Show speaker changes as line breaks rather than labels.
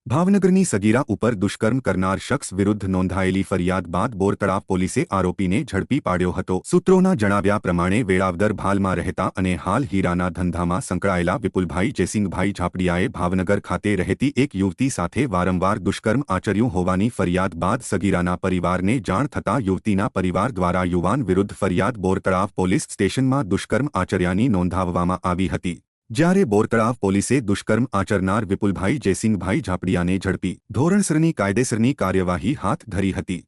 ભાવનગરની સગીરા ઉપર દુષ્કર્મ કરનાર શખ્સ વિરુદ્ધ નોંધાયેલી ફરિયાદ બાદ બોરતળાવ પોલીસે આરોપીને ઝડપી પાડ્યો હતો। સૂત્રોના જણાવ્યા પ્રમાણે વેળાવદર ભાલમાં રહેતા અને હાલ હીરાના ધંધામાં સંકળાયેલા વિપુલભાઈ જયસિંહભાઈ ઝાપડિયાએ ભાવનગર ખાતે રહેતી એક યુવતી સાથે વારંવાર દુષ્કર્મ આચર્યું હોવાની ફરિયાદ બાદ સગીરાના પરિવારને જાણ થતાં યુવતીના પરિવાર દ્વારા યુવાન વિરુદ્ધ ફરિયાદ બોરતળાવ પોલીસ સ્ટેશનમાં દુષ્કર્મ આચર્યાની નોંધાવવામાં આવી હતી। જ્યારે બોરતળાવ પોલીસે દુષ્કર્મ આચરનાર વિપુલભાઈ જયસિંહભાઈ ઝાપડિયાને ઝડપી ધોરણસરની કાયદેસરની કાર્યવાહી હાથ ધરી હતી।